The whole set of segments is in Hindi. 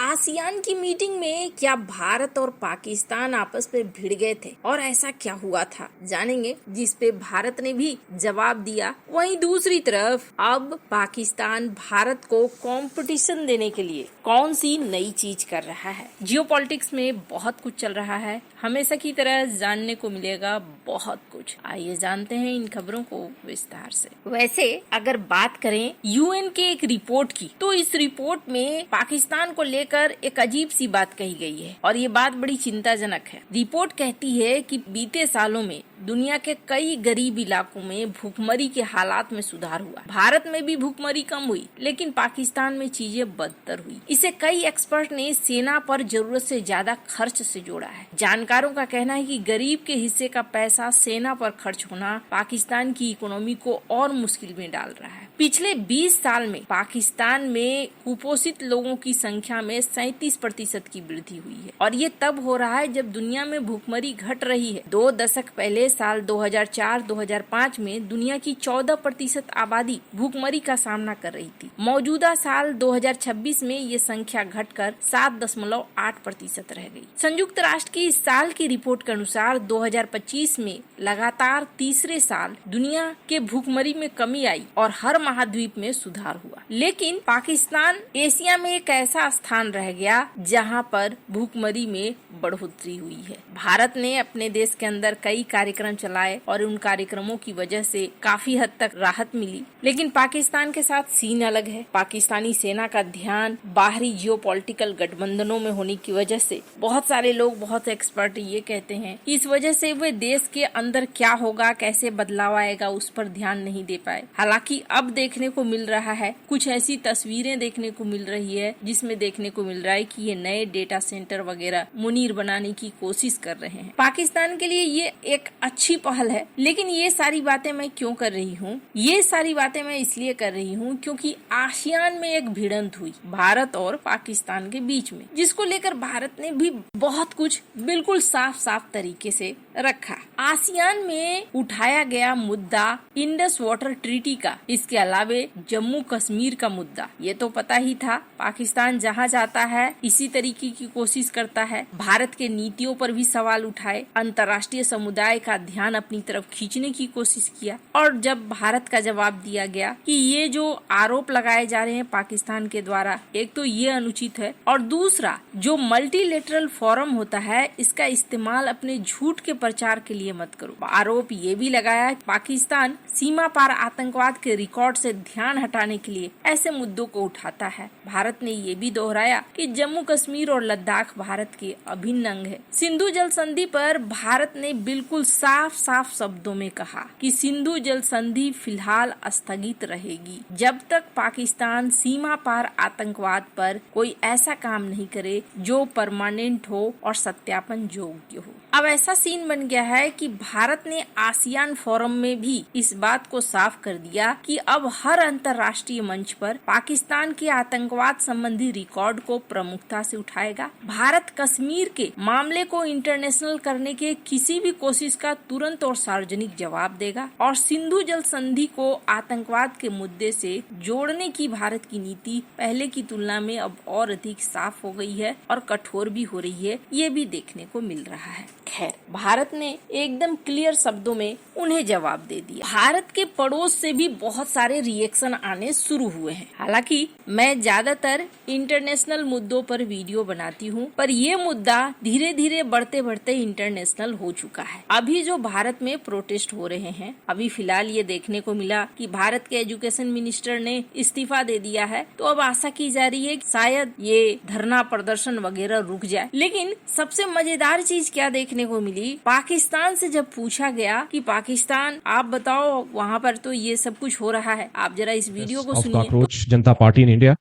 आसियान की मीटिंग में क्या भारत और पाकिस्तान आपस में भिड़ गए थे और ऐसा क्या हुआ था, जानेंगे, जिस पे भारत ने भी जवाब दिया। वहीं दूसरी तरफ अब पाकिस्तान भारत को कंपटीशन देने के लिए कौन सी नई चीज कर रहा है। जियोपॉलिटिक्स में बहुत कुछ चल रहा है, हमेशा की तरह जानने को मिलेगा बहुत कुछ। आइए जानते हैं इन खबरों को विस्तार से। वैसे अगर बात करें यूएन के एक रिपोर्ट की, तो इस रिपोर्ट में पाकिस्तान को लेकर एक अजीब सी बात कही गई है और ये बात बड़ी चिंताजनक है। रिपोर्ट कहती है कि बीते सालों में दुनिया के कई गरीब इलाकों में भूखमरी के हालात में सुधार हुआ। भारत में भी भूखमरी कम हुई, लेकिन पाकिस्तान में चीजें बदतर हुई। इसे कई एक्सपर्ट ने सेना पर जरूरत से ज्यादा खर्च से जोड़ा है। जानकारों का कहना है कि गरीब के हिस्से का पैसा सेना पर खर्च होना पाकिस्तान की इकोनॉमी को और मुश्किल में डाल रहा है। पिछले 20 साल में पाकिस्तान में कुपोषित लोगों की संख्या में 37% की वृद्धि हुई है और ये तब हो रहा है जब दुनिया में भूखमरी घट रही है। 2 दशक पहले साल 2004-2005 में दुनिया की 14% आबादी भूखमरी का सामना कर रही थी। मौजूदा साल 2026 में ये संख्या घटकर 7.8% रह गई। संयुक्त राष्ट्र की इस साल की रिपोर्ट के अनुसार 2025 में लगातार तीसरे साल दुनिया के भूखमरी में कमी आई और हर महाद्वीप में सुधार हुआ। लेकिन पाकिस्तान एशिया में एक ऐसा स्थान रह गया जहां पर भूखमरी में बढ़ोतरी हुई है। भारत ने अपने देश के अंदर कई कार्यक्रम चलाए और उन कार्यक्रमों की वजह से काफी हद तक राहत मिली, लेकिन पाकिस्तान के साथ सीन अलग है। पाकिस्तानी सेना का ध्यान बाहरी जियोपॉलिटिकल गठबंधनों में होने की वजह से बहुत सारे लोग, बहुत एक्सपर्ट ये कहते हैं इस वजह से वे देश के अंदर क्या होगा, कैसे बदलाव आएगा, उस पर ध्यान नहीं दे पाए। हालांकि अब देखने को मिल रहा है, कुछ ऐसी तस्वीरें देखने को मिल रही है जिसमें देखने को मिल रहा है कि ये नए डेटा सेंटर वगैरह मुनीर बनाने की कोशिश कर रहे हैं। पाकिस्तान के लिए ये एक अच्छी पहल है, लेकिन ये सारी बातें मैं क्यों कर रही हूँ? ये सारी बातें मैं इसलिए कर रही हूँ क्योंकि आसियान में एक भिड़ंत हुई भारत और पाकिस्तान के बीच में, जिसको लेकर भारत ने भी बहुत कुछ बिल्कुल साफ साफ तरीके से रखा। आसियान में उठाया गया मुद्दा इंडस वाटर ट्रीटी का, इसके अलावे जम्मू कश्मीर का मुद्दा, ये तो पता ही था। पाकिस्तान जहाँ जाता है इसी तरीके की कोशिश करता है। भारत के नीतियों पर भी सवाल उठाए, अंतर्राष्ट्रीय समुदाय का ध्यान अपनी तरफ खींचने की कोशिश किया और जब भारत का जवाब दिया गया कि ये जो आरोप लगाए जा रहे हैं पाकिस्तान के द्वारा, एक तो ये अनुचित है और दूसरा जो मल्टीलेटरल फोरम होता है इसका इस्तेमाल अपने झूठ के प्रचार के लिए मत करो। आरोप ये भी लगाया पाकिस्तान सीमा पार आतंकवाद के रिकॉर्ड से ध्यान हटाने के लिए ऐसे मुद्दों को उठाता है। भारत ने ये भी दोहराया कि जम्मू कश्मीर और लद्दाख भारत के अभिन्न अंग है। सिंधु जल संधि पर भारत ने बिल्कुल साफ साफ शब्दों में कहा कि सिंधु जल संधि फिलहाल स्थगित रहेगी जब तक पाकिस्तान सीमा पार आतंकवाद पर कोई ऐसा काम नहीं करे जो परमानेंट हो और सत्यापन योग्य हो। अब ऐसा सीन बन गया है कि भारत ने आसियान फोरम में भी इस बात को साफ कर दिया कि अब हर अंतर्राष्ट्रीय मंच पर पाकिस्तान के आतंकवाद संबंधी रिकॉर्ड को प्रमुखता से उठाएगा। भारत कश्मीर के मामले को इंटरनेशनल करने के किसी भी कोशिश का तुरंत और सार्वजनिक जवाब देगा और सिंधु जल संधि को आतंकवाद के मुद्दे से जोड़ने की भारत की नीति पहले की तुलना में अब और अधिक साफ हो गई है और कठोर भी हो रही है, ये भी देखने को मिल रहा है। खैर, भारत ने एकदम क्लियर शब्दों में उन्हें जवाब दे दिया। भारत के पड़ोस से भी बहुत सारे रिएक्शन आने शुरू हुए हैं। हालांकि मैं ज्यादातर इंटरनेशनल मुद्दों पर वीडियो बनाती हूँ, पर ये मुद्दा धीरे धीरे बढ़ते बढ़ते इंटरनेशनल हो चुका है। अभी जो भारत में प्रोटेस्ट हो रहे हैं, अभी फिलहाल ये देखने को मिला कि भारत के एजुकेशन मिनिस्टर ने इस्तीफा दे दिया है, तो अब आशा की जा रही है कि शायद ये धरना प्रदर्शन वगैरह रुक जाए। लेकिन सबसे मजेदार चीज क्या देखने को मिली, पाकिस्तान से जब पूछा गया कि पाकिस्तान आप बताओ वहाँ पर तो ये सब कुछ हो रहा है, आप जरा इस वीडियो को सुनिए। जनता party in India,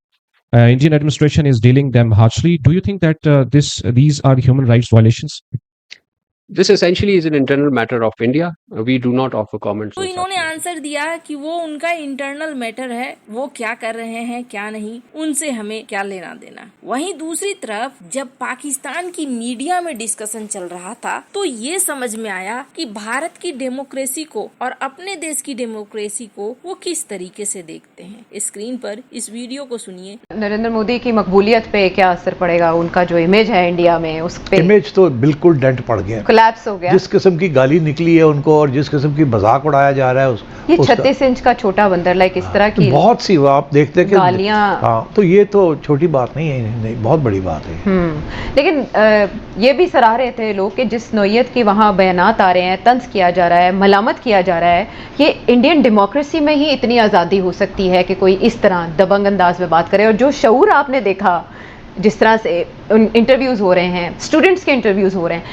Indian administration is dealing them harshly. Do you think that these are human rights violations? This essentially is an internal matter of India. We do not offer comments. तो इन्होंने आंसर दिया कि वो उनका इंटरनल मैटर है, वो क्या कर रहे हैं क्या नहीं, उनसे हमें क्या लेना देना। वहीं दूसरी तरफ जब पाकिस्तान की मीडिया में डिस्कशन चल रहा था तो ये समझ में आया कि भारत की डेमोक्रेसी को और अपने देश की डेमोक्रेसी को वो किस तरीके से देखते हैं। स्क्रीन पर इस वीडियो को सुनिए। नरेंद्र मोदी की मकबूलियत पे क्या असर पड़ेगा? उनका जो इमेज है इंडिया में, उस पे इमेज तो बिल्कुल डेंट पड़ गया, कोलैप्स हो गया। जिस किस्म की गाली निकली है उनको और जिस किस्म की मजाक उड़ाया जा रहा है ये 36 इंच का छोटा बंदर, लाइक इस तरह की बहुत सी आप देखते हैं कि गालियां। हाँ, तो ये तो छोटी बात नहीं है, नहीं बहुत बड़ी बात है। लेकिन ये भी सराह रहे थे लोग कि जिस नौयत की वहाँ बयानात आ रहे हैं, तंज किया जा रहा है, मलामत किया जा रहा है, ये इंडियन डेमोक्रेसी में ही इतनी आज़ादी हो सकती है कि कोई इस तरह दबंग अंदाज में बात करे। और जो शऊर आपने देखा, जिस तरह से इंटरव्यूज हो रहे हैं, स्टूडेंट्स के इंटरव्यूज हो रहे हैं,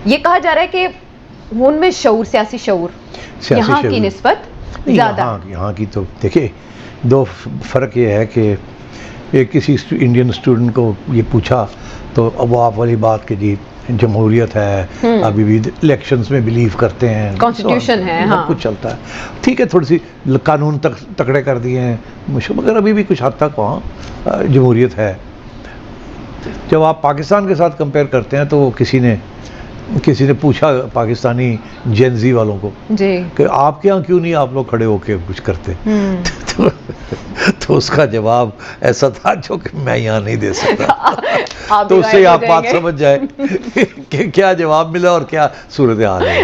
ये कहा जा रहा है कि उनमें शऊर, सियासी शऊर यहाँ की निस्बत ज़्यादा। यहाँ की तो देखिए, दो फ़र्क ये है कि एक किसी इंडियन स्टूडेंट को ये पूछा तो अब वो आप वाली बात कि जी जमहूरियत है, अभी भी इलेक्शंस में बिलीव करते हैं, कॉन्स्टिट्यूशन है, सब कुछ चलता है, ठीक है, थोड़ी सी कानून तक तकड़े कर दिए हैं, मगर अभी भी कुछ हद तक वहाँ जमहूरियत है। जब आप पाकिस्तान के साथ कंपेयर करते हैं तो किसी ने पूछा पाकिस्तानी जेनजी वालों को जी कि आपके यहाँ क्यों नहीं आप लोग खड़े होके कुछ करते तो उसका जवाब ऐसा था जो कि मैं यहाँ नहीं दे सकता। तो उससे आप बात समझ जाए कि क्या जवाब मिला और क्या सूरत हाल है।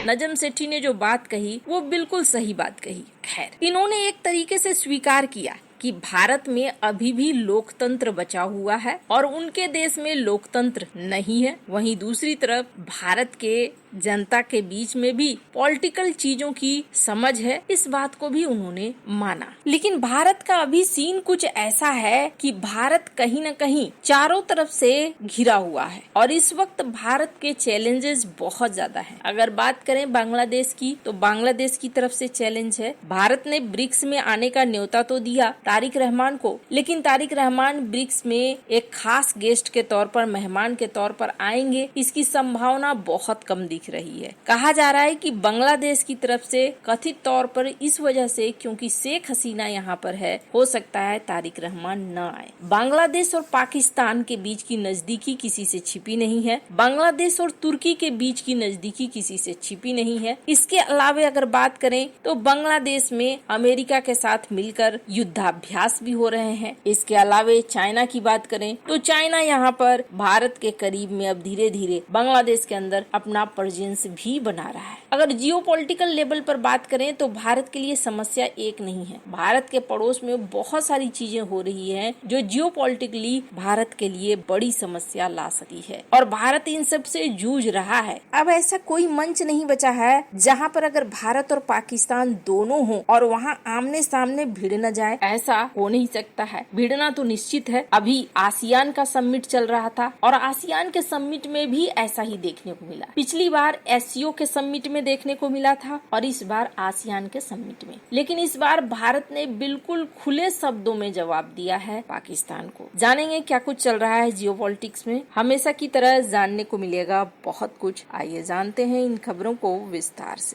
नजम सेठी ने जो बात कही वो बिल्कुल सही बात कही। खैर, इन्होंने एक तरीके से स्वीकार किया कि भारत में अभी भी लोकतंत्र बचा हुआ है और उनके देश में लोकतंत्र नहीं है। वहीं दूसरी तरफ भारत के जनता के बीच में भी पॉलिटिकल चीजों की समझ है, इस बात को भी उन्होंने माना। लेकिन भारत का अभी सीन कुछ ऐसा है कि भारत कहीं न कहीं चारों तरफ से घिरा हुआ है और इस वक्त भारत के चैलेंजेस बहुत ज्यादा हैं। अगर बात करें बांग्लादेश की तो बांग्लादेश की तरफ से चैलेंज है। भारत ने ब्रिक्स में आने का न्योता तो दिया तारिक रहमान को, लेकिन तारिक रहमान ब्रिक्स में एक खास गेस्ट के तौर पर, मेहमान के तौर पर आएंगे, इसकी संभावना बहुत कम दिख रही है। कहा जा रहा है कि बांग्लादेश की तरफ से कथित तौर पर इस वजह से क्योंकि शेख हसीना यहाँ पर है, हो सकता है तारिक रहमान न आए। बांग्लादेश और पाकिस्तान के बीच की नजदीकी किसी से छिपी नहीं है। बांग्लादेश और तुर्की के बीच की नजदीकी किसी से छिपी नहीं है। इसके अलावा अगर बात करें तो बांग्लादेश में अमेरिका के साथ मिलकर युद्धाभ्यास भी हो रहे हैं। इसके अलावा चाइना की बात करें तो चाइना यहाँ पर भारत के करीब में अब धीरे धीरे बांग्लादेश के अंदर अपना प्रेजेंस भी बना रहा है। अगर जियोपॉलिटिकल लेवल पर बात करें तो भारत के लिए समस्या एक नहीं है। भारत के पड़ोस में बहुत सारी चीजें हो रही हैं जो जियोपॉलिटिकली भारत के लिए बड़ी समस्या ला सकती है और भारत इन सब से जूझ रहा है। अब ऐसा कोई मंच नहीं बचा है जहाँ पर अगर भारत और पाकिस्तान दोनों हो और वहाँ आमने सामने भिड़ न जाए। ऐसा हो नहीं सकता है, भिड़ना तो निश्चित है। अभी आसियान का समिट चल रहा था और आसियान के समिट में भी ऐसा ही देखने को मिला। पिछली बार एससीओ के समिट में देखने को मिला था और इस बार आसियान के समिट में। लेकिन इस बार भारत ने बिल्कुल खुले शब्दों में जवाब दिया है पाकिस्तान को। जानेंगे क्या कुछ चल रहा है जियोपॉलिटिक्स में। हमेशा की तरह जानने को मिलेगा बहुत कुछ। आइए जानते हैं इन खबरों को विस्तार से।